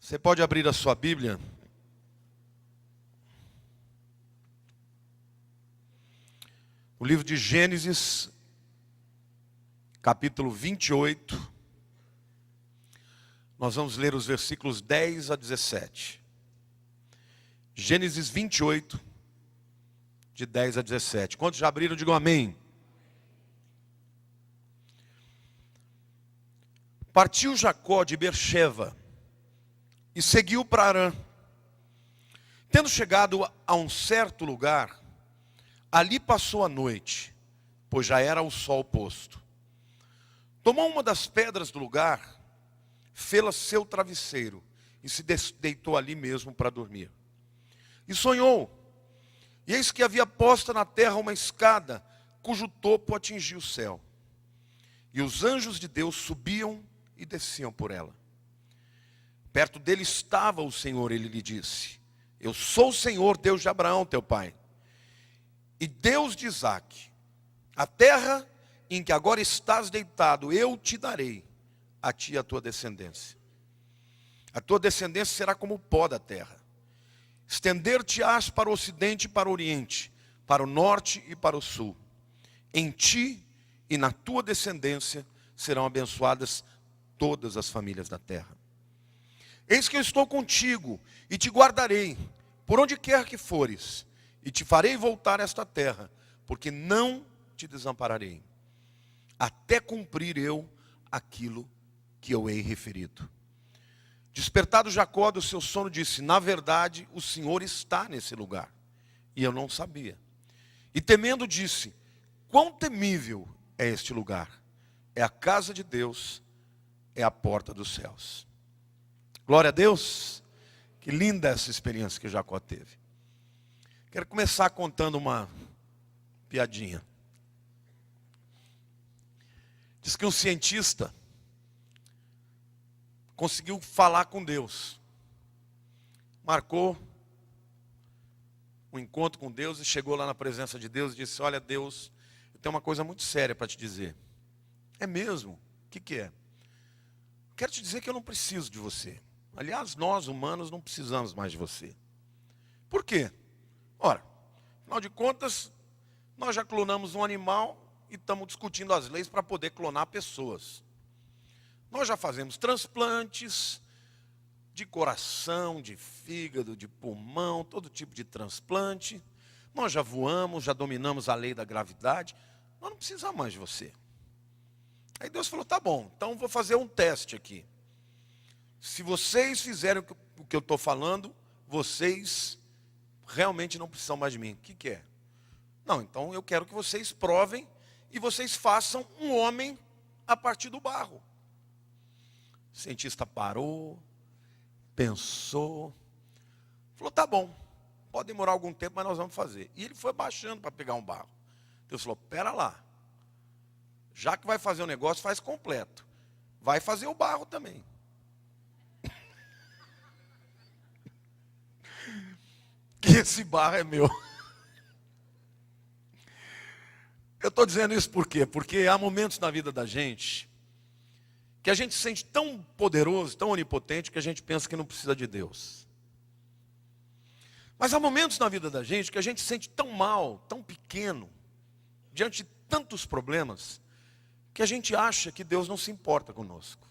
Você pode abrir a sua Bíblia. O livro de Gênesis, capítulo 28. Nós vamos ler os versículos 10 a 17. Gênesis 28, de 10 a 17. Quantos já abriram, digam amém. Partiu Jacó de Beer-sheva e seguiu para Harã. Tendo chegado a um certo lugar, ali passou a noite, pois já era o sol posto. Tomou uma das pedras do lugar, fê-la seu travesseiro e se deitou ali mesmo para dormir. E sonhou, e eis que havia posta na terra uma escada, cujo topo atingia o céu. E os anjos de Deus subiam e desciam por ela. Perto dele estava o Senhor, ele lhe disse: eu sou o Senhor, Deus de Abraão, teu pai, e Deus de Isaque. A terra em que agora estás deitado, eu te darei, a ti e a tua descendência. A tua descendência será como o pó da terra. Estender-te-ás para o ocidente e para o oriente, para o norte e para o sul. Em ti e na tua descendência serão abençoadas todas as famílias da terra. Eis que eu estou contigo e te guardarei, por onde quer que fores, e te farei voltar a esta terra, porque não te desampararei, até cumprir eu aquilo que eu hei referido. Despertado Jacó do seu sono, disse: na verdade, o Senhor está nesse lugar, e eu não sabia. E temendo disse: quão temível é este lugar! É a casa de Deus, é a porta dos céus. Glória a Deus. Que linda essa experiência que Jacó teve. Quero começar contando uma piadinha. Diz que um cientista conseguiu falar com Deus. Marcou um encontro com Deus e chegou lá na presença de Deus e disse: olha, Deus, eu tenho uma coisa muito séria para te dizer. É mesmo? O que é? Quero te dizer que eu não preciso de você. Aliás, nós humanos não precisamos mais de você. Por quê? Ora, afinal de contas, nós já clonamos um animal e estamos discutindo as leis para poder clonar pessoas. Nós já fazemos transplantes de coração, de fígado, de pulmão, todo tipo de transplante. Nós já voamos, já dominamos a lei da gravidade. Nós não precisamos mais de você. Aí Deus falou: tá bom, então vou fazer um teste aqui. Se vocês fizerem o que eu estou falando, vocês realmente não precisam mais de mim. O que é? Não, então eu quero que vocês provem e vocês façam um homem a partir do barro. O cientista parou, pensou, falou: tá bom, pode demorar algum tempo, mas nós vamos fazer. E ele foi baixando para pegar um barro. Deus falou: pera lá, já que vai fazer o negócio, faz completo. Vai fazer o barro também. Que esse barro é meu. Eu estou dizendo isso por quê? Porque há momentos na vida da gente que a gente se sente tão poderoso, tão onipotente, que a gente pensa que não precisa de Deus. Mas há momentos na vida da gente que a gente se sente tão mal, tão pequeno, diante de tantos problemas, que a gente acha que Deus não se importa conosco.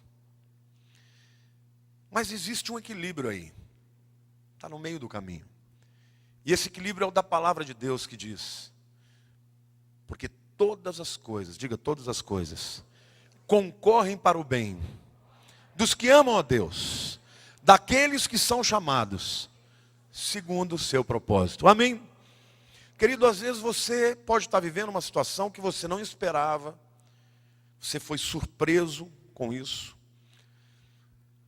Mas existe um equilíbrio aí. Está no meio do caminho. E esse equilíbrio é o da palavra de Deus, que diz: porque todas as coisas, diga todas as coisas, concorrem para o bem dos que amam a Deus, daqueles que são chamados segundo o seu propósito. Amém? Querido, às vezes você pode estar vivendo uma situação que você não esperava, você foi surpreso com isso,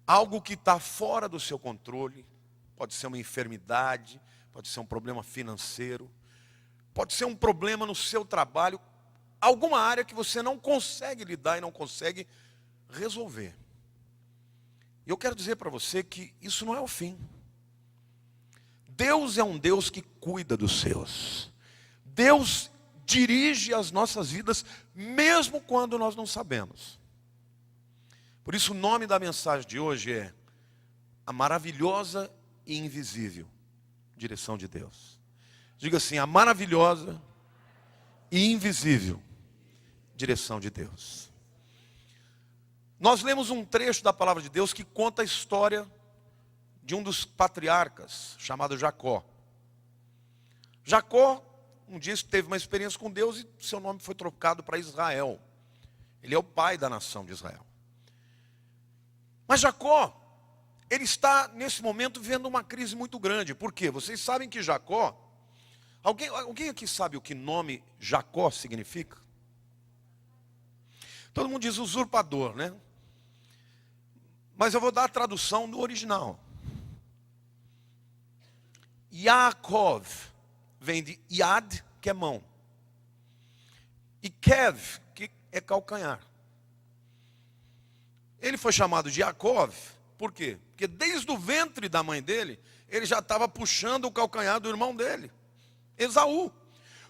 algo que está fora do seu controle, pode ser uma enfermidade, pode ser um problema financeiro, pode ser um problema no seu trabalho, alguma área que você não consegue lidar e não consegue resolver. E eu quero dizer para você que isso não é o fim. Deus é um Deus que cuida dos seus. Deus dirige as nossas vidas, mesmo quando nós não sabemos. Por isso o nome da mensagem de hoje é: a maravilhosa e invisível direção de Deus. Diga assim, a maravilhosa e invisível direção de Deus. Nós lemos um trecho da palavra de Deus que conta a história de um dos patriarcas, chamado Jacó. Jacó, um dia teve uma experiência com Deus e seu nome foi trocado para Israel. Ele é o pai da nação de Israel. Mas Jacó, ele está nesse momento vivendo uma crise muito grande. Por quê? Vocês sabem que Jacó, alguém aqui sabe o que nome Jacó significa? Todo mundo diz usurpador, né? Mas eu vou dar a tradução do original. Yaakov vem de Yad, que é mão, e Kev, que é calcanhar. Ele foi chamado de Yaakov, por quê? Porque desde o ventre da mãe dele, ele já estava puxando o calcanhar do irmão dele, Esaú.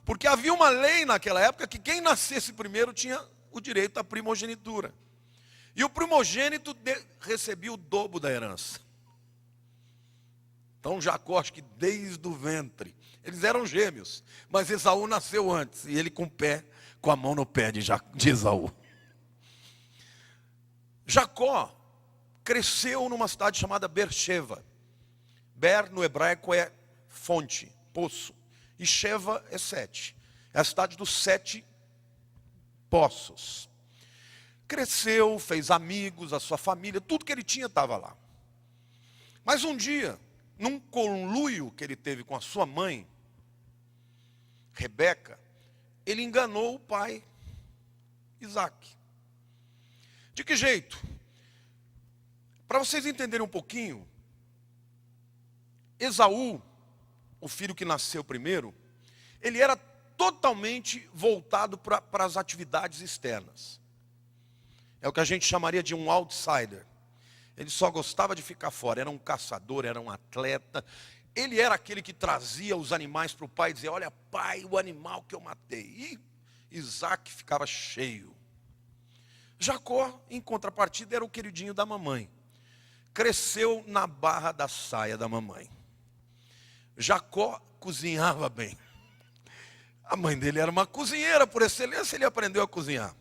Porque havia uma lei naquela época que quem nascesse primeiro tinha o direito à primogenitura. E o primogênito recebia o dobro da herança. Então Jacó, acho que desde o ventre, eles eram gêmeos, mas Esaú nasceu antes, e ele com a mão no pé de Esaú. Jacó cresceu numa cidade chamada Beersheba. Ber no hebraico é fonte, poço, e Sheva é 7. É a cidade dos 7 poços. Cresceu, fez amigos, a sua família, tudo que ele tinha estava lá. Mas um dia, num conluio que ele teve com a sua mãe, Rebeca, ele enganou o pai, Isaac. De que jeito? Para vocês entenderem um pouquinho, Esaú, o filho que nasceu primeiro, ele era totalmente voltado para as atividades externas. É o que a gente chamaria de um outsider. Ele só gostava de ficar fora, era um caçador, era um atleta. Ele era aquele que trazia os animais para o pai e dizia, olha pai, o animal que eu matei. E Isaac ficava cheio. Jacó, em contrapartida, era o queridinho da mamãe. Cresceu na barra da saia da mamãe. Jacó cozinhava bem. A mãe dele era uma cozinheira por excelência, ele aprendeu a cozinhar.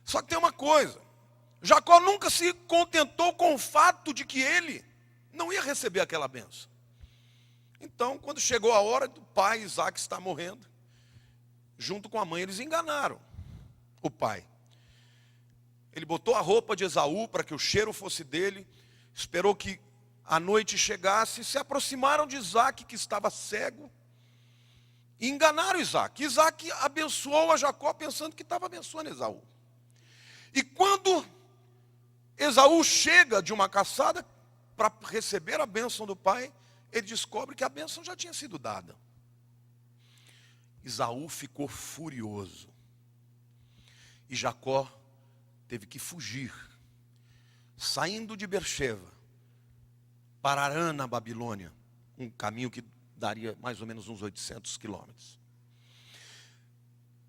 Só que tem uma coisa, Jacó nunca se contentou com o fato de que ele não ia receber aquela bênção. Então, quando chegou a hora do pai, Isaac está morrendo, junto com a mãe, eles enganaram o pai. Ele botou a roupa de Esaú para que o cheiro fosse dele, esperou que a noite chegasse, se aproximaram de Isaac, que estava cego, e enganaram Isaac. Isaac abençoou a Jacó pensando que estava abençoando Esaú. E quando Esaú chega de uma caçada para receber a bênção do pai, ele descobre que a bênção já tinha sido dada. Esaú ficou furioso. E Jacó teve que fugir, saindo de Beersheba para Harã, na Babilônia, um caminho que daria mais ou menos uns 800 quilômetros.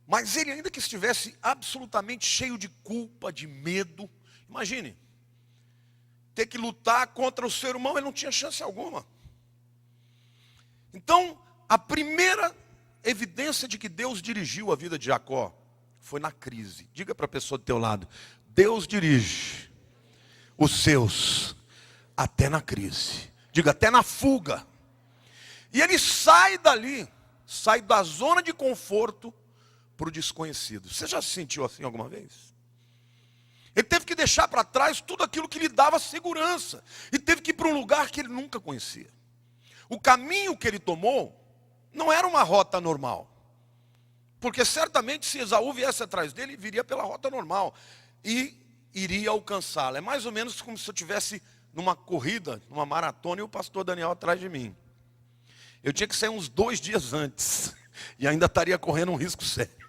Mas ele, ainda que estivesse absolutamente cheio de culpa, de medo, imagine, ter que lutar contra o seu irmão, ele não tinha chance alguma. Então, a primeira evidência de que Deus dirigiu a vida de Jacó foi na crise. Diga para a pessoa do teu lado, Deus dirige os seus até na crise. Diga, até na fuga. E ele sai dali, sai da zona de conforto para o desconhecido. Você já se sentiu assim alguma vez? Ele teve que deixar para trás tudo aquilo que lhe dava segurança. E teve que ir para um lugar que ele nunca conhecia. O caminho que ele tomou não era uma rota normal. Porque certamente se Esaú viesse atrás dele, viria pela rota normal. E iria alcançá-la. É mais ou menos como se eu estivesse numa corrida, numa maratona, e o pastor Daniel atrás de mim. Eu tinha que sair uns 2 dias antes. E ainda estaria correndo um risco sério.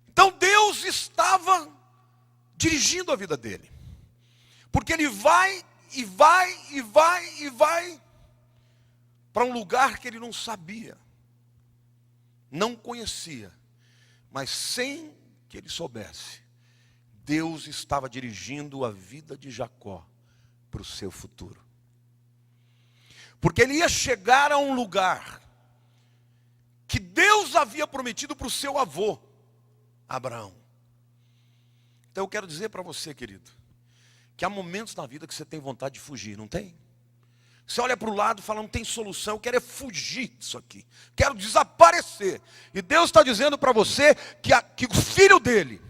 Então Deus estava dirigindo a vida dele. Porque ele vai e vai e vai e vai para um lugar que ele não sabia, não conhecia, mas sem que ele soubesse, Deus estava dirigindo a vida de Jacó para o seu futuro. Porque ele ia chegar a um lugar que Deus havia prometido para o seu avô, Abraão. Então eu quero dizer para você, querido, que há momentos na vida que você tem vontade de fugir, não tem? Você olha para o lado e fala, não tem solução, eu quero é fugir disso aqui. Quero desaparecer. E Deus está dizendo para você que o filho dele,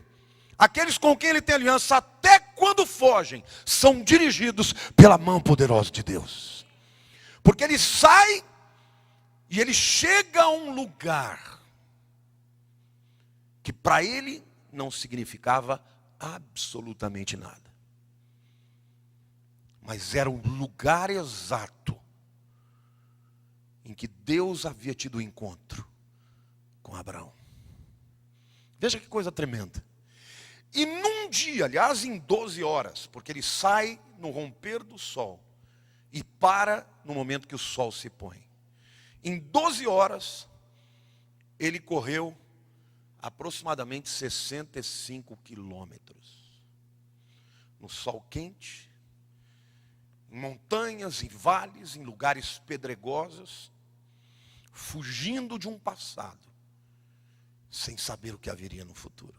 aqueles com quem ele tem aliança, até quando fogem, são dirigidos pela mão poderosa de Deus. Porque ele sai e ele chega a um lugar que para ele não significava absolutamente nada. Mas era o lugar exato em que Deus havia tido o encontro com Abraão. Veja que coisa tremenda. E num dia, aliás em 12 horas, porque ele sai no romper do sol e para no momento que o sol se põe. Em 12 horas, ele correu aproximadamente 65 quilômetros. No sol quente, em montanhas, em vales, em lugares pedregosos, fugindo de um passado, sem saber o que haveria no futuro.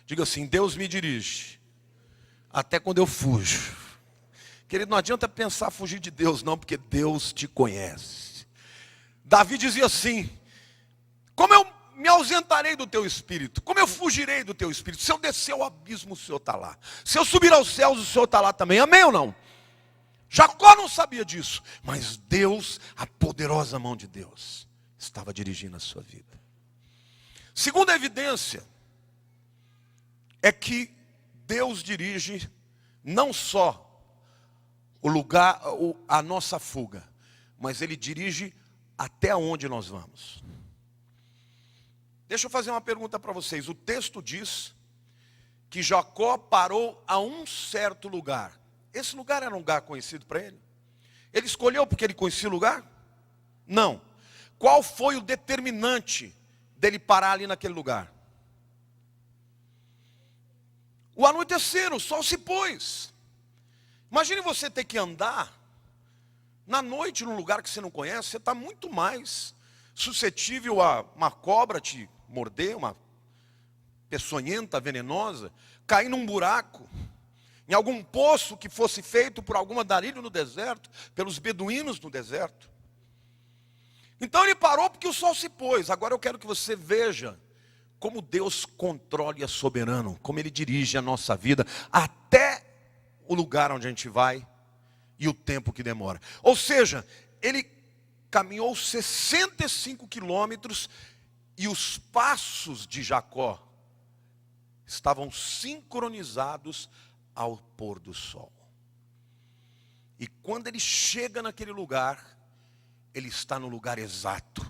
Diga assim, Deus me dirige, até quando eu fujo. Querido, não adianta pensar fugir de Deus não, porque Deus te conhece. Davi dizia assim, como eu me ausentarei do teu espírito, como eu fugirei do teu espírito? Se eu descer ao abismo, o Senhor está lá. Se eu subir aos céus, o Senhor está lá também. Amém ou não? Jacó não sabia disso, mas Deus, a poderosa mão de Deus, estava dirigindo a sua vida. Segunda evidência é que Deus dirige não só o lugar, a nossa fuga, mas Ele dirige até onde nós vamos. Deixa eu fazer uma pergunta para vocês. O texto diz que Jacó parou a um certo lugar. Esse lugar era um lugar conhecido para ele? Ele escolheu porque ele conhecia o lugar? Não. Qual foi o determinante dele parar ali naquele lugar? O anoitecer, o sol se pôs. Imagine você ter que andar na noite num lugar que você não conhece. Você está muito mais suscetível a uma cobra te morder, uma peçonhenta, venenosa, cair num buraco, em algum poço que fosse feito por algum andarilho no deserto, pelos beduínos no deserto. Então ele parou porque o sol se pôs. Agora eu quero que você veja como Deus controla e é soberano, como Ele dirige a nossa vida até o lugar onde a gente vai e o tempo que demora. Ou seja, ele caminhou 65 quilômetros e os passos de Jacó estavam sincronizados ao pôr do sol. E quando ele chega naquele lugar, ele está no lugar exato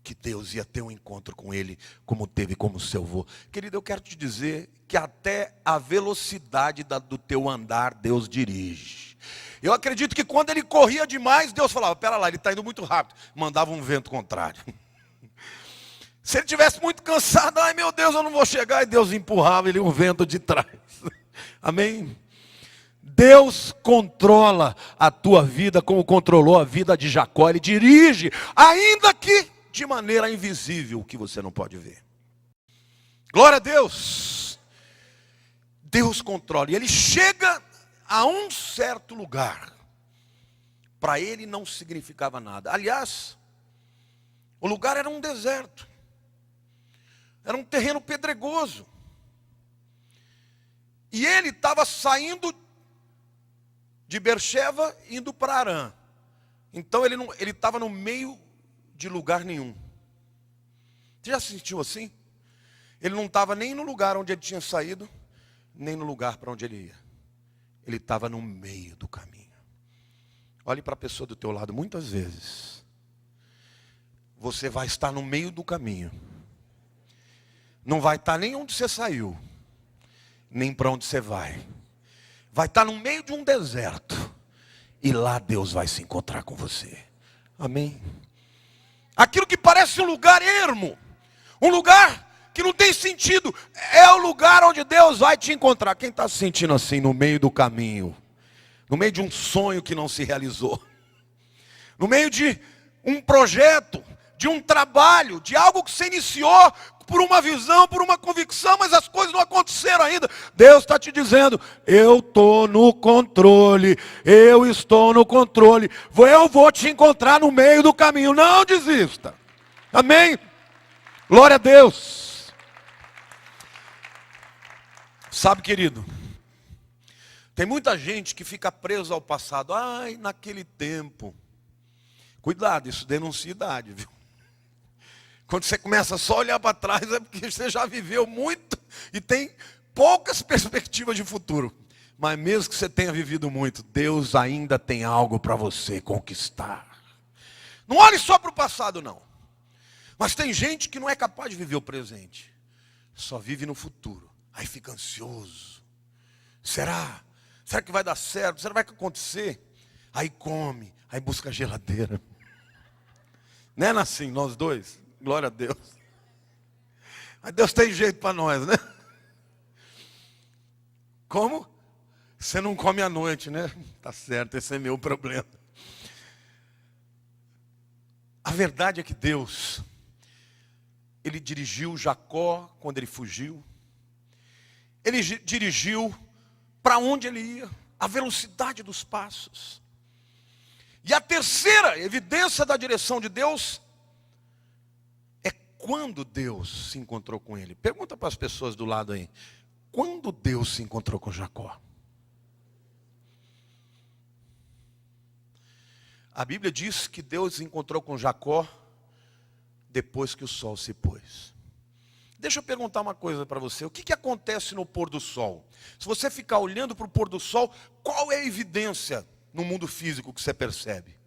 que Deus ia ter um encontro com ele, como teve com o seu avô. Querido, eu quero te dizer que até a velocidade do teu andar, Deus dirige. Eu acredito que quando ele corria demais, Deus falava, pera lá, ele está indo muito rápido. Mandava um vento contrário. Se ele estivesse muito cansado, ai meu Deus, eu não vou chegar, e Deus empurrava ele um vento de trás. Amém? Deus controla a tua vida como controlou a vida de Jacó. Ele dirige, ainda que de maneira invisível, que você não pode ver. Glória a Deus. Deus controla. E ele chega a um certo lugar. Para ele não significava nada. Aliás, o lugar era um deserto. Era um terreno pedregoso. E ele estava saindo de Beersheba indo para Arã. Então ele estava no meio de lugar nenhum. Você já se sentiu assim? Ele não estava nem no lugar onde ele tinha saído, nem no lugar para onde ele ia. Ele estava no meio do caminho. Olhe para a pessoa do teu lado. Muitas vezes você vai estar no meio do caminho. Não vai estar nem onde você saiu, nem para onde você vai. Vai estar no meio de um deserto. E lá Deus vai se encontrar com você. Amém? Aquilo que parece um lugar ermo, um lugar que não tem sentido, é o lugar onde Deus vai te encontrar. Quem está se sentindo assim no meio do caminho? No meio de um sonho que não se realizou? No meio de um projeto, de um trabalho, de algo que você iniciou por uma visão, por uma convicção, mas as coisas não aconteceram ainda. Deus está te dizendo, eu estou no controle, eu estou no controle, eu vou te encontrar no meio do caminho, não desista. Amém? Glória a Deus. Sabe, querido, tem muita gente que fica presa ao passado. Ai, naquele tempo. Cuidado, isso denuncia idade, viu? Quando você começa só a olhar para trás, é porque você já viveu muito e tem poucas perspectivas de futuro. Mas mesmo que você tenha vivido muito, Deus ainda tem algo para você conquistar. Não olhe só para o passado, não. Mas tem gente que não é capaz de viver o presente. Só vive no futuro. Aí fica ansioso. Será? Será que vai dar certo? Será que vai acontecer? Aí come, aí busca a geladeira. Não é assim, nós dois? Glória a Deus. Mas Deus tem jeito para nós, né? Como? Você não come à noite, né? Tá certo, esse é meu problema. A verdade é que Deus, Ele dirigiu Jacó quando ele fugiu. Ele dirigiu para onde ele ia, a velocidade dos passos. E a terceira evidência da direção de Deus é quando Deus se encontrou com ele. Pergunta para as pessoas do lado aí. Quando Deus se encontrou com Jacó? A Bíblia diz que Deus se encontrou com Jacó depois que o sol se pôs. Deixa eu perguntar uma coisa para você. O que acontece no pôr do sol? Se você ficar olhando para o pôr do sol, qual é a evidência no mundo físico que você percebe?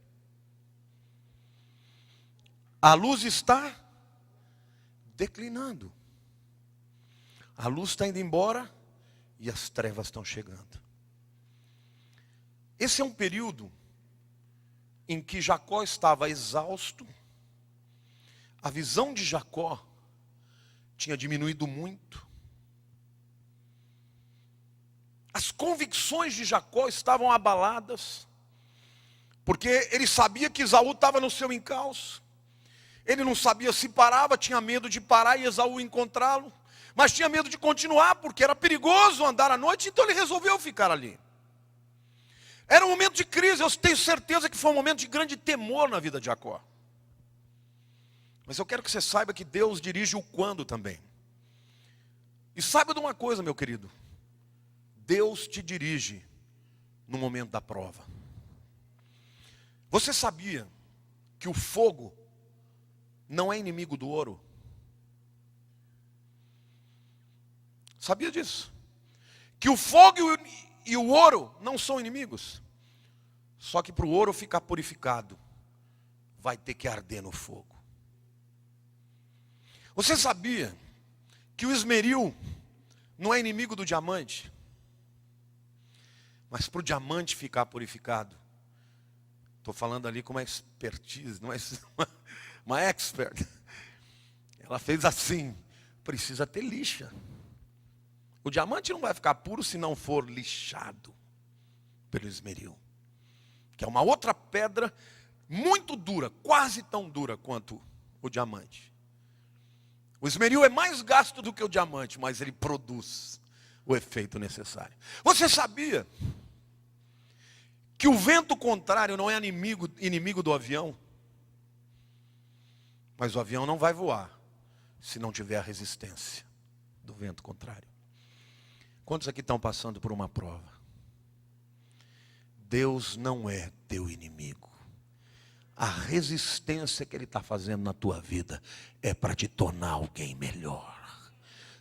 A luz está declinando. A luz está indo embora e as trevas estão chegando. Esse é um período em que Jacó estava exausto. A visão de Jacó tinha diminuído muito. As convicções de Jacó estavam abaladas, porque ele sabia que Esaú estava no seu encalço. Ele não sabia se parava, tinha medo de parar e Esaú encontrá-lo, mas tinha medo de continuar, porque era perigoso andar à noite, então ele resolveu ficar ali. Era um momento de crise, eu tenho certeza que foi um momento de grande temor na vida de Jacó. Mas eu quero que você saiba que Deus dirige o quando também. E saiba de uma coisa, meu querido. Deus te dirige no momento da prova. Você sabia que o fogo não é inimigo do ouro? Sabia disso? Que o fogo e o ouro não são inimigos. Só que para o ouro ficar purificado, vai ter que arder no fogo. Você sabia que o esmeril não é inimigo do diamante? Mas para o diamante ficar purificado, estou falando ali com uma expertise, não é uma expert. Ela fez assim, precisa ter lixa. O diamante não vai ficar puro se não for lixado pelo esmeril, que é uma outra pedra muito dura, quase tão dura quanto o diamante. O esmeril é mais gasto do que o diamante, mas ele produz o efeito necessário. Você sabia que o vento contrário não é inimigo do avião? Mas o avião não vai voar se não tiver a resistência do vento contrário. Quantos aqui estão passando por uma prova? Deus não é teu inimigo. A resistência que Ele está fazendo na tua vida é para te tornar alguém melhor.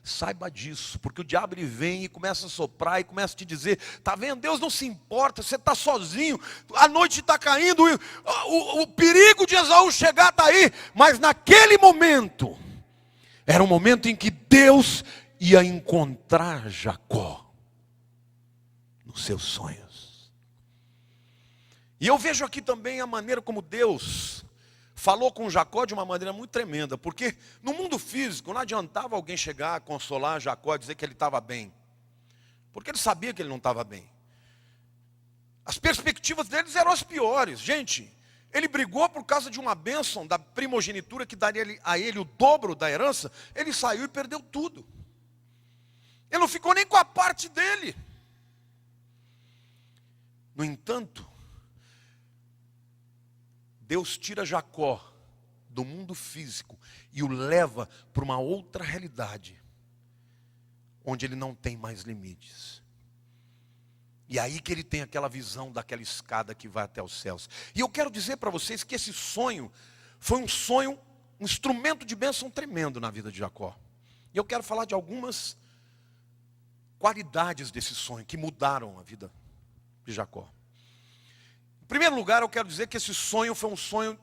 Saiba disso, porque o diabo ele vem e começa a soprar e começa a te dizer, está vendo, Deus não se importa, você está sozinho, a noite está caindo, o perigo de Esaú chegar está aí. Mas naquele momento, era um momento em que Deus ia encontrar Jacó nos seus sonhos. E eu vejo aqui também a maneira como Deus falou com Jacó de uma maneira muito tremenda, porque no mundo físico não adiantava alguém chegar, consolar Jacó e dizer que ele estava bem, porque ele sabia que ele não estava bem. As perspectivas deles eram as piores. Gente, ele brigou por causa de uma bênção da primogenitura que daria a ele o dobro da herança. Ele saiu e perdeu tudo. Ele não ficou nem com a parte dele. No entanto, Deus tira Jacó do mundo físico e o leva para uma outra realidade, onde ele não tem mais limites. E aí que ele tem aquela visão daquela escada que vai até os céus. E eu quero dizer para vocês que esse sonho foi um sonho, um instrumento de bênção tremendo na vida de Jacó. E eu quero falar de algumas qualidades desse sonho que mudaram a vida de Jacó. Em primeiro lugar, eu quero dizer que esse sonho foi um sonho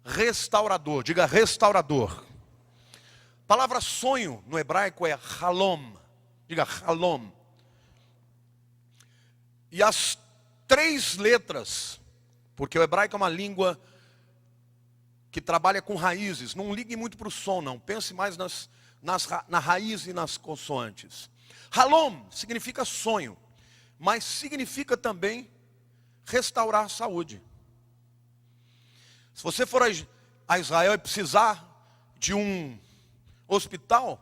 restaurador. Diga restaurador. A palavra sonho no hebraico é halom. Diga halom. E as 3 letras, porque o hebraico é uma língua que trabalha com raízes. Não ligue muito para o som, não. Pense mais na raiz e nas consoantes. Halom significa sonho, mas significa também restaurar a saúde. Se você for a Israel e precisar de um hospital,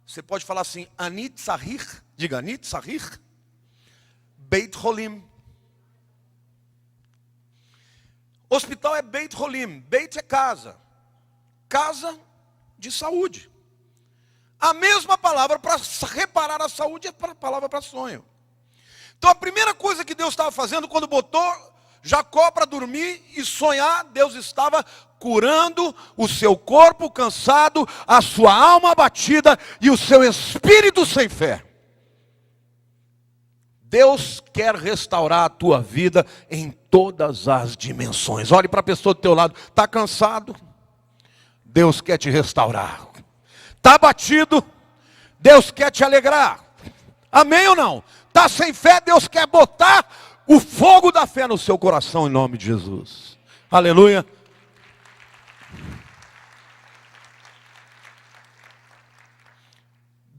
você pode falar assim, Ani Tzarich, diga Ani Tzarich, Beit Holim. Hospital é Beit Holim. Beit é casa. Casa de saúde. A mesma palavra para reparar a saúde é a palavra para sonho. Então a primeira coisa que Deus estava fazendo quando botou Jacó para dormir e sonhar, Deus estava curando o seu corpo cansado, a sua alma abatida e o seu espírito sem fé. Deus quer restaurar a tua vida em todas as dimensões. Olhe para a pessoa do teu lado. Está cansado? Deus quer te restaurar. Está abatido? Deus quer te alegrar. Amém ou não? Está sem fé? Deus quer botar o fogo da fé no seu coração em nome de Jesus. Aleluia.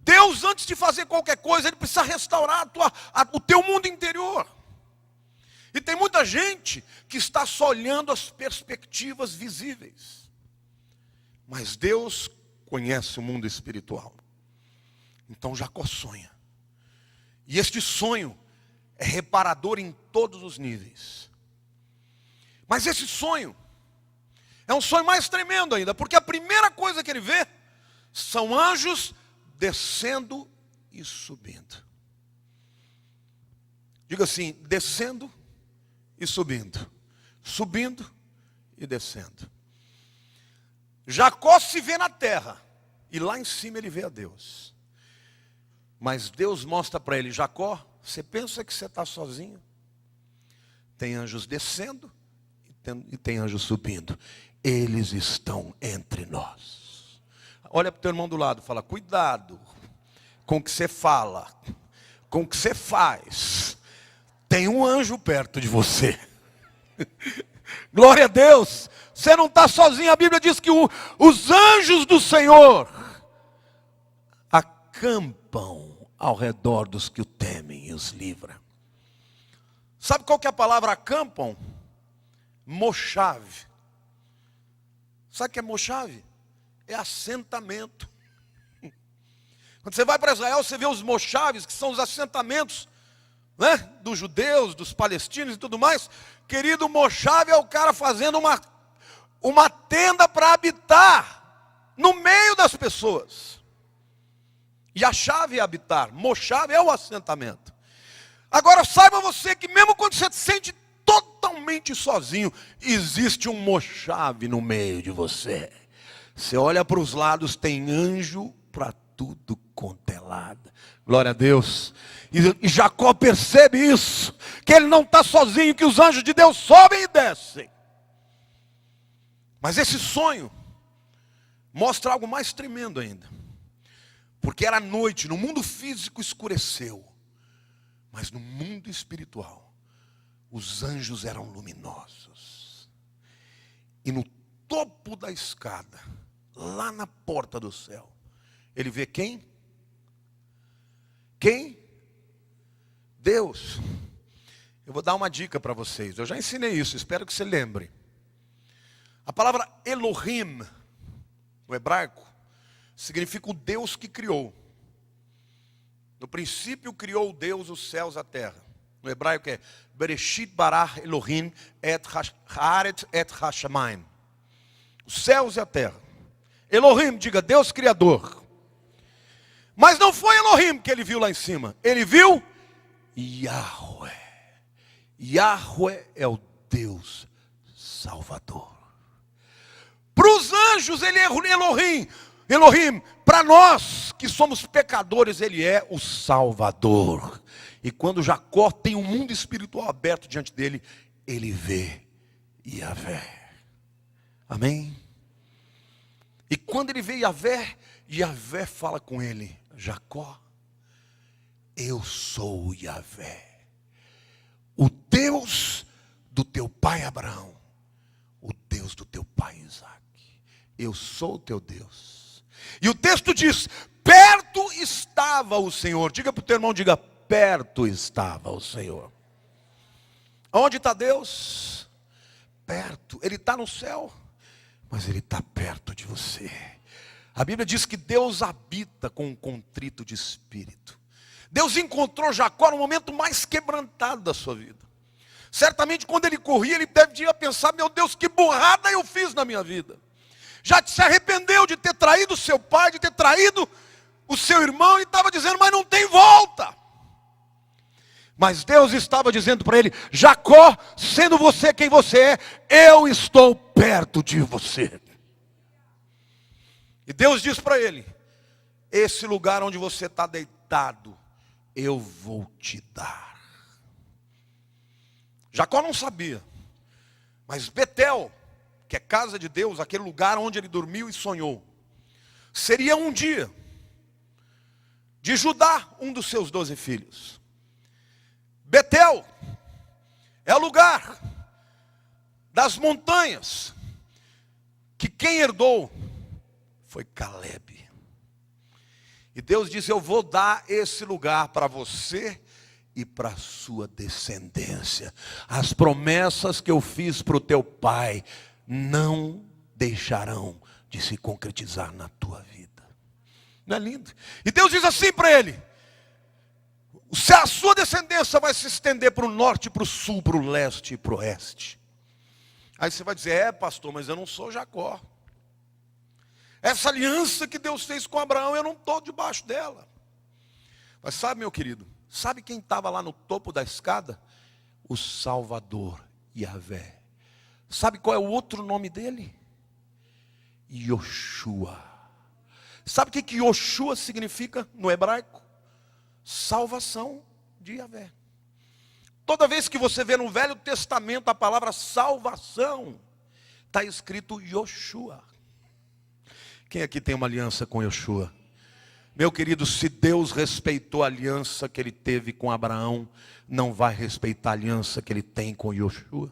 Deus, antes de fazer qualquer coisa, Ele precisa restaurar o teu mundo interior. E tem muita gente que está só olhando as perspectivas visíveis. Mas Deus conhece o mundo espiritual. Então Jacó sonha. E este sonho é reparador em todos os níveis. Mas esse sonho é um sonho mais tremendo ainda, porque a primeira coisa que ele vê são anjos descendo e subindo. Diga assim, descendo e subindo. Subindo e descendo. Jacó se vê na terra. E lá em cima ele vê a Deus. Mas Deus mostra para ele, Jacó, você pensa que você está sozinho? Tem anjos descendo e tem anjos subindo. Eles estão entre nós. Olha para o teu irmão do lado e fala, cuidado com o que você fala, com o que você faz. Tem um anjo perto de você. Glória a Deus. Você não está sozinho. A Bíblia diz que os anjos do Senhor acampam ao redor dos que o temem e os livra. Sabe qual que é a palavra acampam? Mochave. Sabe o que é mochave? É assentamento. Quando você vai para Israel, você vê os mochaves, que são os assentamentos, né, dos judeus, dos palestinos e tudo mais. Querido, mochave é o cara fazendo uma tenda para habitar no meio das pessoas. E a chave é habitar, mochave é o assentamento. Agora saiba você que mesmo quando você se sente totalmente sozinho, existe um mochave no meio de você. Você olha para os lados, tem anjo para tudo quanto é lado. Glória a Deus. E Jacó percebe isso, que ele não está sozinho, que os anjos de Deus sobem e descem. Mas esse sonho mostra algo mais tremendo ainda. Porque era noite, no mundo físico escureceu. Mas no mundo espiritual, os anjos eram luminosos. E no topo da escada, lá na porta do céu, ele vê quem? Quem? Deus. Eu vou dar uma dica para vocês. Eu já ensinei isso, espero que você lembre. A palavra Elohim, no hebraico, significa o Deus que criou. No princípio criou Deus os céus e a terra. No hebraico é Bereshit bara Elohim et haaretz et hashamayim. Os céus e a terra. Elohim, diga Deus Criador. Mas não foi Elohim que ele viu lá em cima. Ele viu Yahweh. Yahweh é o Deus Salvador. Para os anjos ele é Elohim. Elohim, para nós que somos pecadores, ele é o Salvador. E quando Jacó tem um mundo espiritual aberto diante dele, ele vê Yahvé. Amém? E quando ele vê Yahvé, Yahvé fala com ele: Jacó, eu sou Yahvé, o Deus do teu pai Abraão, o Deus do teu pai Isaac. Eu sou o teu Deus. E o texto diz: perto estava o Senhor. Diga para o teu irmão, diga: perto estava o Senhor. Onde está Deus? Perto. Ele está no céu, mas ele está perto de você. A Bíblia diz que Deus habita com um contrito de espírito. Deus encontrou Jacó no momento mais quebrantado da sua vida. Certamente quando ele corria, ele devia pensar: meu Deus, que burrada eu fiz na minha vida. Já se arrependeu de ter traído o seu pai, de ter traído o seu irmão, e estava dizendo: mas não tem volta. Mas Deus estava dizendo para ele: Jacó, sendo você quem você é, eu estou perto de você. E Deus diz para ele: esse lugar onde você está deitado, eu vou te dar. Jacó não sabia, mas Betel, que é casa de Deus, aquele lugar onde ele dormiu e sonhou, seria um dia de Judá, um dos seus 12 filhos. Betel é o lugar das montanhas que quem herdou foi Calebe. E Deus disse: eu vou dar esse lugar para você e para a sua descendência. As promessas que eu fiz para o teu pai não deixarão de se concretizar na tua vida. Não é lindo? E Deus diz assim para ele: a sua descendência vai se estender para o norte, para o sul, para o leste e para o oeste. Aí você vai dizer: é pastor, mas eu não sou Jacó. Essa aliança que Deus fez com Abraão, eu não estou debaixo dela. Mas sabe, meu querido, sabe quem estava lá no topo da escada? O Salvador, Yahvé. Sabe qual é o outro nome dele? Yoshua. Sabe o que Yoshua significa no hebraico? Salvação de Yahvé. Toda vez que você vê no Velho Testamento a palavra salvação, está escrito Yoshua. Quem aqui tem uma aliança com Yoshua? Meu querido, se Deus respeitou a aliança que ele teve com Abraão, não vai respeitar a aliança que ele tem com Yoshua?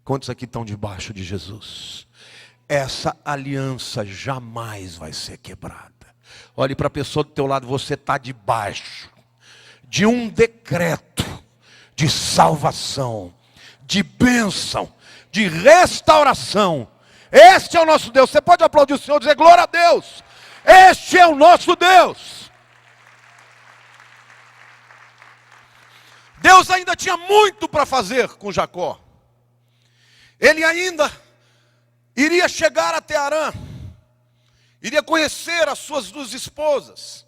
Quantos aqui estão debaixo de Jesus? Essa aliança jamais vai ser quebrada. Olhe para a pessoa do teu lado: você está debaixo de um decreto de salvação, de bênção, de restauração. Este é o nosso Deus. Você pode aplaudir o Senhor e dizer: glória a Deus. Este é o nosso Deus. Deus ainda tinha muito para fazer com Jacó. Ele ainda iria chegar até Harã, iria conhecer as suas duas esposas,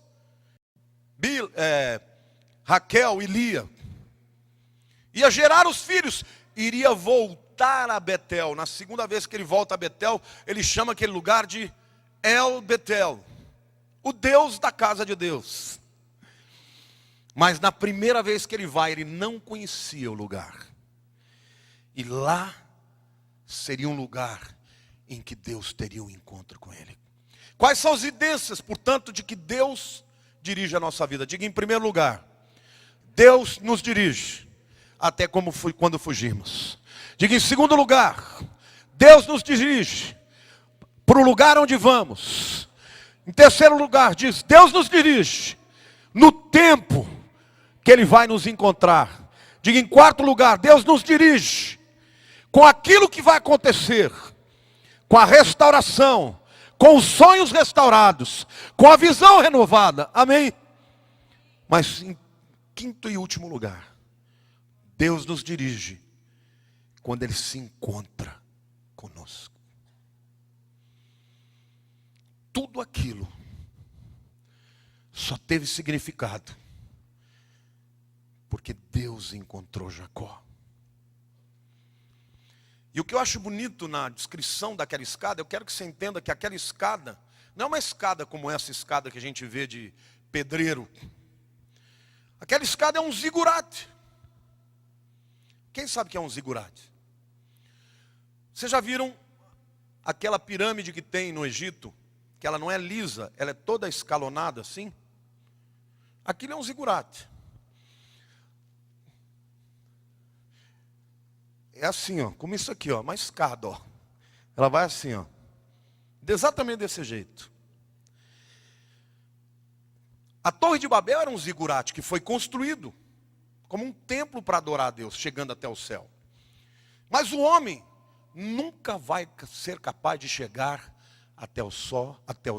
Raquel e Lia, ia gerar os filhos, iria voltar a Betel. Na segunda vez que ele volta a Betel, ele chama aquele lugar de El Betel, o Deus da casa de Deus. Mas na primeira vez que ele vai, ele não conhecia o lugar. E lá seria um lugar em que Deus teria um encontro com ele. Quais são as evidências, portanto, de que Deus dirige a nossa vida? Diga: em primeiro lugar, Deus nos dirige até quando fugimos. Diga: em segundo lugar, Deus nos dirige para o lugar onde vamos. Em terceiro lugar, diz, Deus nos dirige no tempo que Ele vai nos encontrar. Diga, em quarto lugar, Deus nos dirige com aquilo que vai acontecer, com a restauração, com os sonhos restaurados, com a visão renovada. Amém? Mas em quinto e último lugar, Deus nos dirige quando Ele se encontra conosco. Tudo aquilo só teve significado porque Deus encontrou Jacó. E o que eu acho bonito na descrição daquela escada, eu quero que você entenda que aquela escada não é uma escada como essa escada que a gente vê de pedreiro. Aquela escada é um zigurate. Quem sabe o que é um zigurate? Vocês já viram aquela pirâmide que tem no Egito, que ela não é lisa, ela é toda escalonada assim? Aquilo é um zigurate. É assim, ó, como isso aqui, ó, uma escada, ó. Ela vai assim, ó. Exatamente desse jeito. A Torre de Babel era um zigurate que foi construído como um templo para adorar a Deus, chegando até o céu. Mas o homem nunca vai ser capaz de chegar até o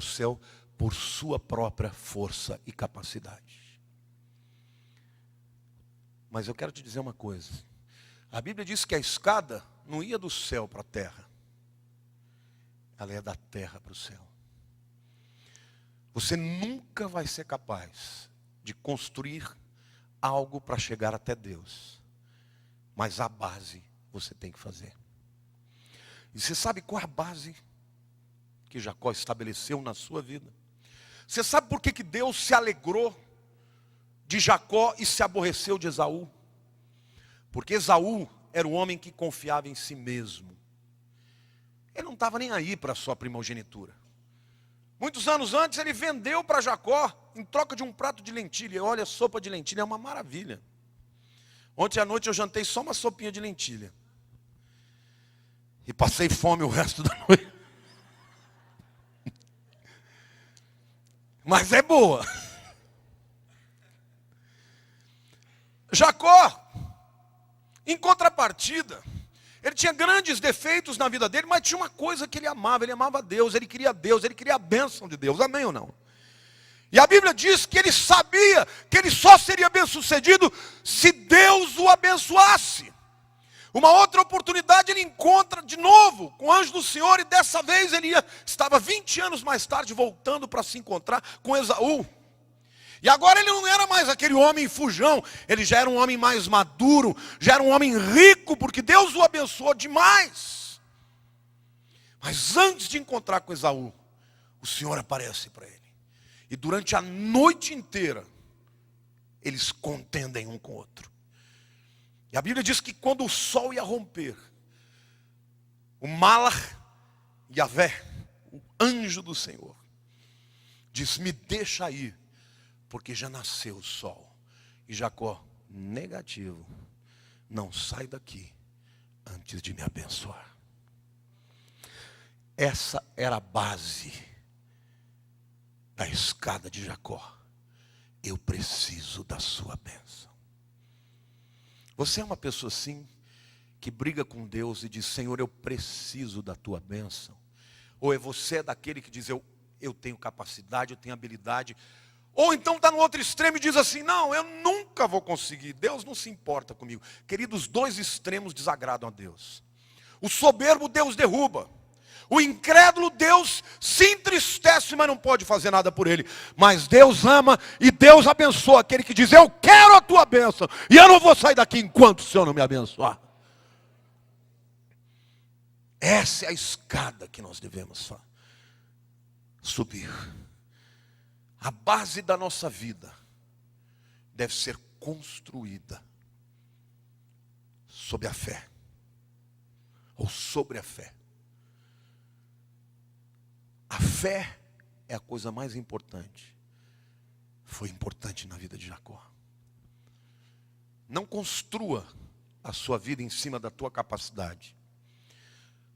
céu por sua própria força e capacidade. Mas eu quero te dizer uma coisa. A Bíblia diz que a escada não ia do céu para a terra. Ela ia da terra para o céu. Você nunca vai ser capaz de construir algo para chegar até Deus. Mas a base você tem que fazer. E você sabe qual é a base que Jacó estabeleceu na sua vida? Você sabe por que Deus se alegrou de Jacó e se aborreceu de Esaú? Porque Esaú era o homem que confiava em si mesmo. Ele não estava nem aí para a sua primogenitura. Muitos anos antes ele vendeu para Jacó em troca de um prato de lentilha. Olha, sopa de lentilha é uma maravilha. Ontem à noite eu jantei só uma sopinha de lentilha. E passei fome o resto da noite. Mas é boa. Jacó, em contrapartida, ele tinha grandes defeitos na vida dele, mas tinha uma coisa que ele amava Deus, ele queria a bênção de Deus, amém ou não? E a Bíblia diz que ele sabia que ele só seria bem-sucedido se Deus o abençoasse. Uma outra oportunidade ele encontra de novo com o anjo do Senhor, e dessa vez ele estava 20 anos mais tarde voltando para se encontrar com Esaú. E agora ele não era mais aquele homem fujão, ele já era um homem mais maduro, já era um homem rico, porque Deus o abençoou demais. Mas antes de encontrar com Esaú, o Senhor aparece para ele. E durante a noite inteira, eles contendem um com o outro. E a Bíblia diz que quando o sol ia romper, o Malach, Yahvé, o anjo do Senhor, diz, me deixa ir, porque já nasceu o sol. E Jacó, negativo, não sai daqui antes de me abençoar. Essa era a base da escada de Jacó. Eu preciso da sua bênção. Você é uma pessoa assim, que briga com Deus e diz, Senhor, eu preciso da tua bênção? Ou é você daquele que diz, eu tenho capacidade, eu tenho habilidade? Ou então está no outro extremo e diz assim, não, eu nunca vou conseguir, Deus não se importa comigo. Queridos, dois extremos desagradam a Deus. O soberbo Deus derruba. O incrédulo Deus se entristece, mas não pode fazer nada por ele. Mas Deus ama e Deus abençoa aquele que diz, eu quero a tua bênção, e eu não vou sair daqui enquanto o Senhor não me abençoar. Essa é a escada que nós devemos subir. A base da nossa vida deve ser construída sob a fé, ou sobre a fé. A fé é a coisa mais importante. Foi importante na vida de Jacó. Não construa a sua vida em cima da tua capacidade.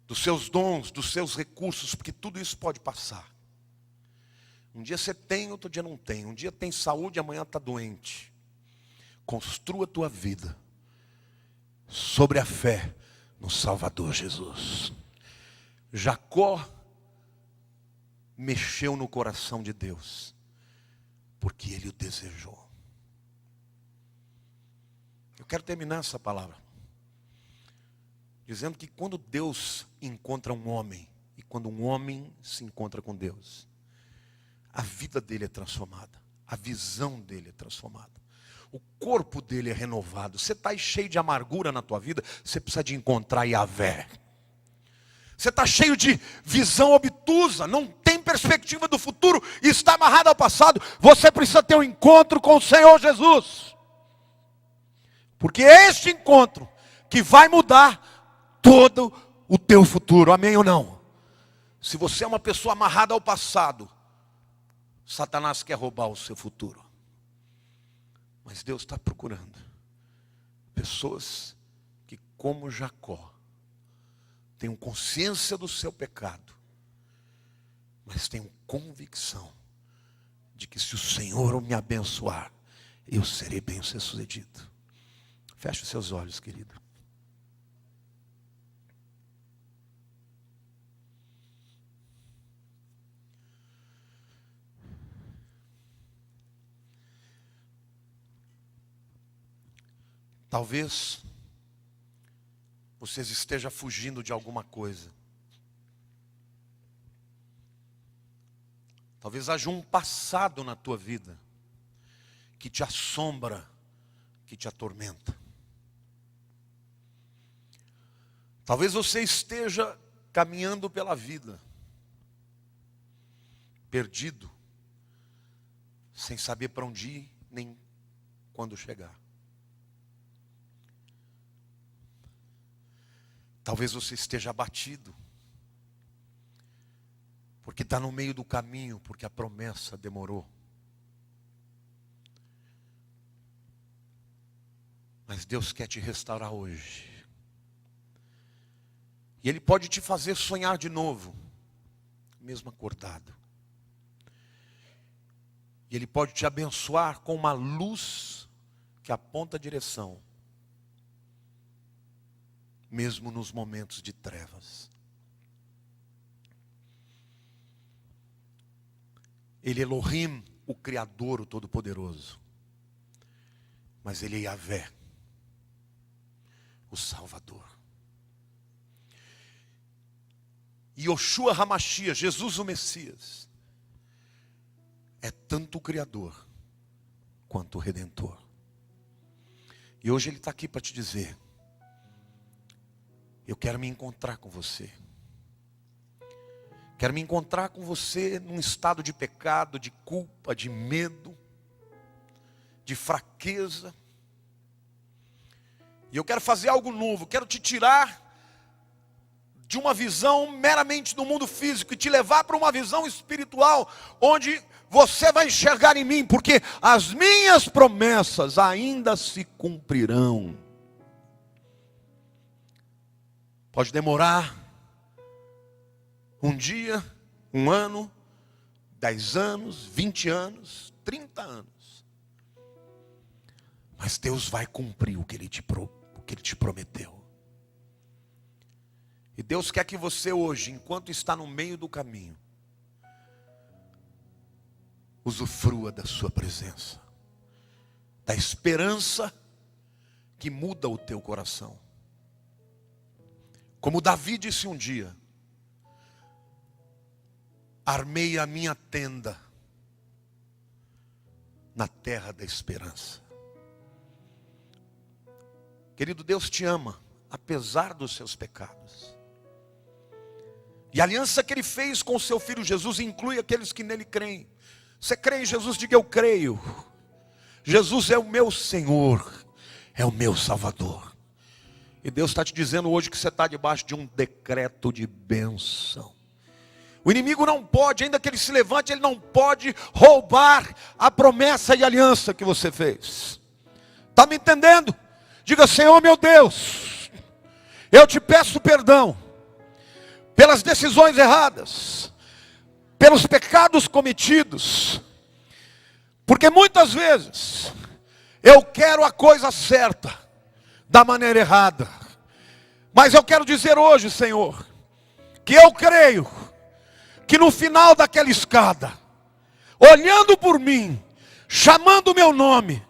dos seus dons, dos seus recursos, porque tudo isso pode passar. Um dia você tem, outro dia não tem. Um dia tem saúde, amanhã está doente. Construa a tua vida sobre a fé no Salvador Jesus. Jacó mexeu no coração de Deus, porque ele o desejou. Eu quero terminar essa palavra dizendo que quando Deus encontra um homem, e quando um homem se encontra com Deus, a vida dele é transformada, a visão dele é transformada, o corpo dele é renovado. Você está cheio de amargura na tua vida, você precisa de encontrar Yahvé. Você está cheio de visão obtusa, não tem perspectiva do futuro e está amarrado ao passado. Você precisa ter um encontro com o Senhor Jesus, porque é este encontro que vai mudar todo o teu futuro, amém ou não? Se você é uma pessoa amarrada ao passado, Satanás quer roubar o seu futuro. Mas Deus está procurando pessoas que, como Jacó, tenham consciência do seu pecado, mas tenham convicção de que se o Senhor me abençoar, eu serei bem-sucedido. Feche os seus olhos, querido. Talvez vocês estejam fugindo de alguma coisa. Talvez haja um passado na tua vida que te assombra, que te atormenta. Talvez você esteja caminhando pela vida, perdido, sem saber para onde ir, nem quando chegar. Talvez você esteja abatido, porque está no meio do caminho, porque a promessa demorou. Mas Deus quer te restaurar hoje. E Ele pode te fazer sonhar de novo, mesmo acordado. E Ele pode te abençoar com uma luz que aponta a direção, mesmo nos momentos de trevas. Ele é Elohim, o Criador, o Todo-Poderoso. Mas Ele é Yahvé, o Salvador. E Yoshua HaMashiach, Jesus o Messias, é tanto o Criador quanto o Redentor. E hoje Ele está aqui para te dizer: eu quero me encontrar com você. Quero me encontrar com você num estado de pecado, de culpa, de medo, de fraqueza. E eu quero fazer algo novo. Quero te tirar de uma visão meramente do mundo físico e te levar para uma visão espiritual, onde você vai enxergar em mim, porque as minhas promessas ainda se cumprirão. Pode demorar um dia, um ano, 10 anos, 20 anos, 30 anos. Mas Deus vai cumprir o que Ele te prometeu. E Deus quer que você hoje, enquanto está no meio do caminho, usufrua da sua presença, da esperança que muda o teu coração. Como Davi disse um dia: armei a minha tenda na terra da esperança. Querido, Deus te ama, apesar dos seus pecados. E a aliança que Ele fez com o seu Filho Jesus inclui aqueles que nele creem. Você crê em Jesus? Diga: eu creio. Jesus é o meu Senhor, é o meu Salvador. E Deus está te dizendo hoje que você está debaixo de um decreto de bênção. O inimigo não pode, ainda que ele se levante, ele não pode roubar a promessa e a aliança que você fez. Está me entendendo? Diga: Senhor meu Deus, eu te peço perdão pelas decisões erradas, pelos pecados cometidos. Porque muitas vezes eu quero a coisa certa da maneira errada. Mas eu quero dizer hoje, Senhor, que eu creio que no final daquela escada, olhando por mim, chamando o meu nome,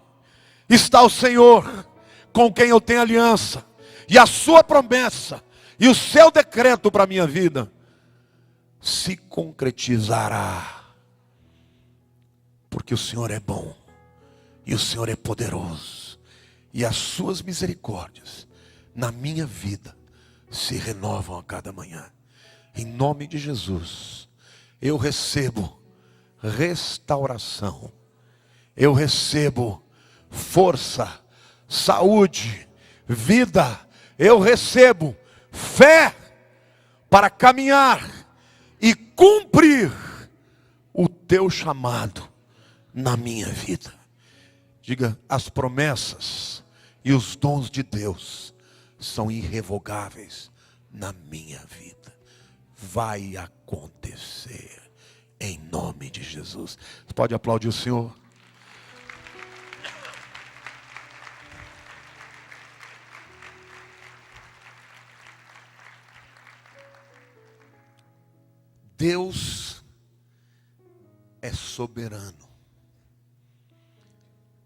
está o Senhor com quem eu tenho aliança, e a sua promessa e o seu decreto para a minha vida se concretizará. Porque o Senhor é bom, e o Senhor é poderoso, e as suas misericórdias na minha vida se renovam a cada manhã. Em nome de Jesus, eu recebo restauração, eu recebo força, saúde, vida, eu recebo fé para caminhar e cumprir o teu chamado na minha vida. Diga, as promessas e os dons de Deus são irrevogáveis na minha vida. Vai acontecer em nome de Jesus. Você pode aplaudir o Senhor? Deus é soberano.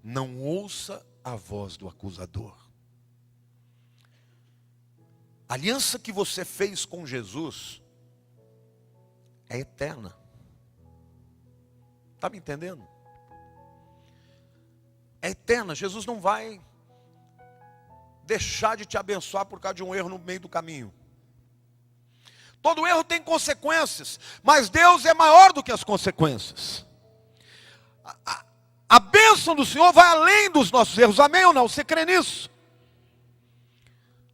Não ouça a voz do acusador. A aliança que você fez com Jesus é eterna. Está me entendendo? É eterna. Jesus não vai deixar de te abençoar por causa de um erro no meio do caminho. Todo erro tem consequências, mas Deus é maior do que as consequências. A bênção do Senhor vai além dos nossos erros, amém ou não? Você crê nisso?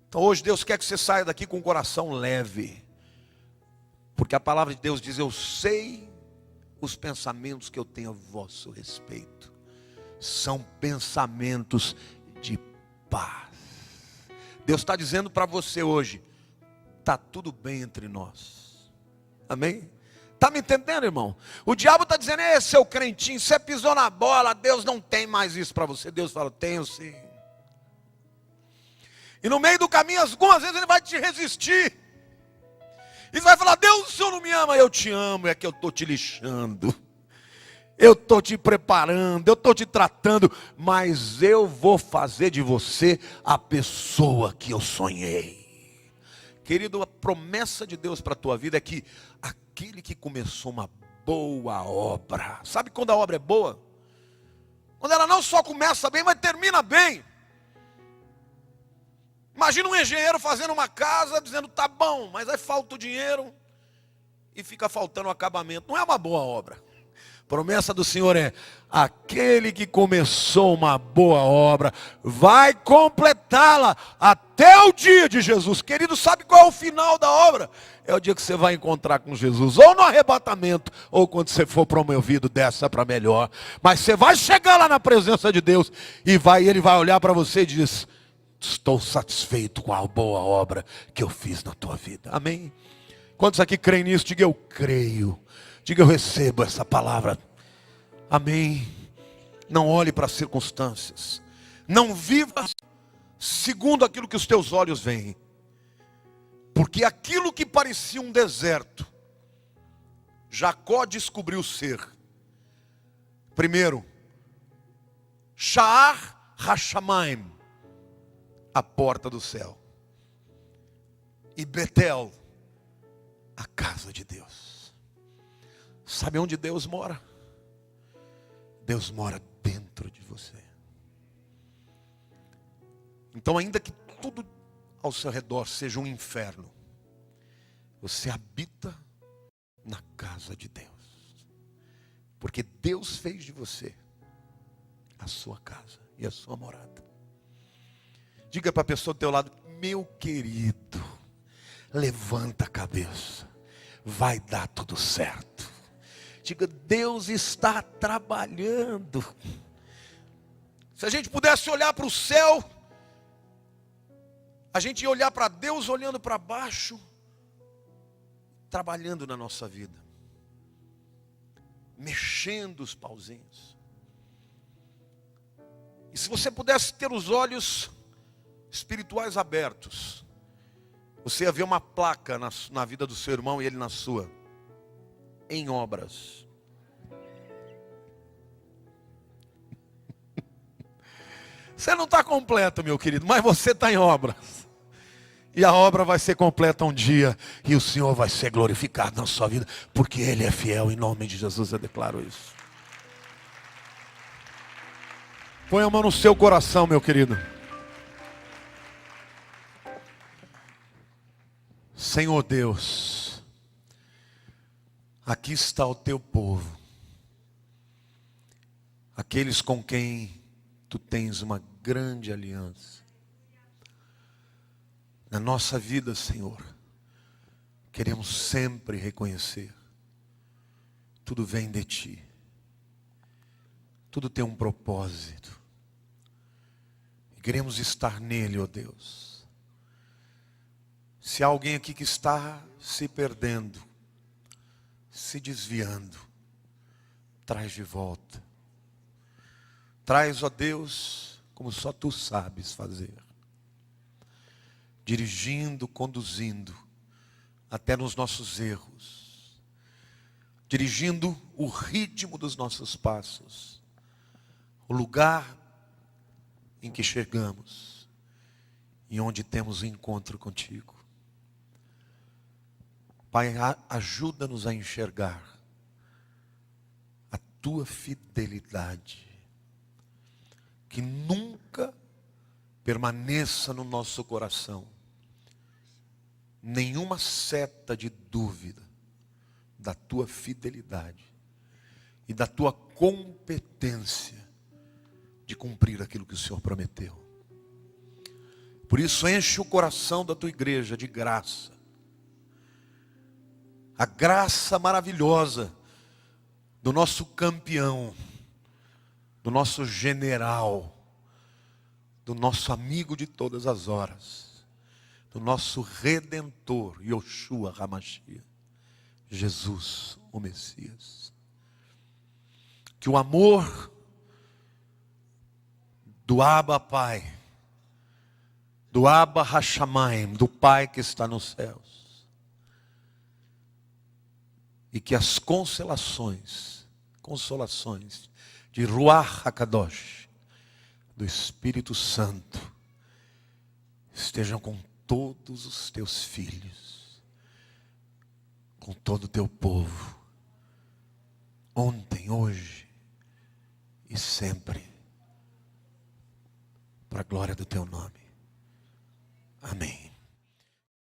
Então hoje Deus quer que você saia daqui com o coração leve, porque a palavra de Deus diz, eu sei os pensamentos que eu tenho a vosso respeito, são pensamentos de paz. Deus está dizendo para você hoje, está tudo bem entre nós, amém? Está me entendendo, irmão? O diabo está dizendo, seu crentinho, você pisou na bola, Deus não tem mais isso para você. Deus fala, tenho sim. E no meio do caminho, algumas vezes ele vai te resistir. E você vai falar, Deus, o Senhor não me ama. Eu te amo, é que eu estou te lixando. Eu estou te preparando, eu estou te tratando. Mas eu vou fazer de você a pessoa que eu sonhei. Querido, a promessa de Deus para a tua vida é que aquele que começou uma boa obra, sabe quando a obra é boa? Quando ela não só começa bem, mas termina bem. Imagina um engenheiro fazendo uma casa, dizendo, tá bom, mas aí falta o dinheiro e fica faltando o acabamento. Não é uma boa obra. A promessa do Senhor é, aquele que começou uma boa obra, vai completá-la até o dia de Jesus. Querido, sabe qual é o final da obra? É o dia que você vai encontrar com Jesus, ou no arrebatamento, ou quando você for promovido dessa para melhor. Mas você vai chegar lá na presença de Deus, e ele vai olhar para você e diz, estou satisfeito com a boa obra que eu fiz na tua vida. Amém? Quantos aqui creem nisso? Diga, eu creio. Diga, eu recebo essa palavra. Amém. Não olhe para as circunstâncias. Não viva segundo aquilo que os teus olhos veem. Porque aquilo que parecia um deserto, Jacó descobriu ser. Primeiro, Sha'ar Hashamayim, a porta do céu. E Betel, a casa de Deus. Sabe onde Deus mora? Deus mora dentro de você. Então, ainda que tudo ao seu redor seja um inferno, você habita na casa de Deus. Porque Deus fez de você a sua casa e a sua morada. Diga para a pessoa do teu lado, meu querido, levanta a cabeça, vai dar tudo certo. Diga, Deus está trabalhando. Se a gente pudesse olhar para o céu, a gente ia olhar para Deus olhando para baixo, trabalhando na nossa vida, mexendo os pauzinhos. E se você pudesse ter os olhos espirituais abertos, você ia ver uma placa na vida do seu irmão e ele na sua: em obras. Você não está completo, meu querido, mas você está em obras. E a obra vai ser completa um dia, e o Senhor vai ser glorificado na sua vida, porque Ele é fiel. Em nome de Jesus eu declaro isso. Põe a mão no seu coração, meu querido. Senhor Deus, aqui está o teu povo, aqueles com quem tu tens uma grande aliança. Na nossa vida, Senhor, queremos sempre reconhecer, tudo vem de Ti, tudo tem um propósito, e queremos estar nele, ó Deus. Se há alguém aqui que está se perdendo, se desviando, traz de volta. Traz, ó Deus, como só Tu sabes fazer. Dirigindo, conduzindo, até nos nossos erros. Dirigindo o ritmo dos nossos passos. O lugar em que chegamos. E onde temos o encontro contigo. Pai, ajuda-nos a enxergar a Tua fidelidade, que nunca permaneça no nosso coração nenhuma seta de dúvida da Tua fidelidade e da Tua competência de cumprir aquilo que o Senhor prometeu. Por isso enche o coração da Tua igreja de graça, a graça maravilhosa do nosso campeão, do nosso general, do nosso amigo de todas as horas, do nosso Redentor, Yoshua HaMashiach, Jesus, o Messias. Que o amor do Abba Pai, do Abba Hashamayim, do Pai que está nos céus, e que as consolações de Ruach HaKadosh, do Espírito Santo, estejam com todos os Teus filhos, com todo o Teu povo, ontem, hoje e sempre, para a glória do Teu nome.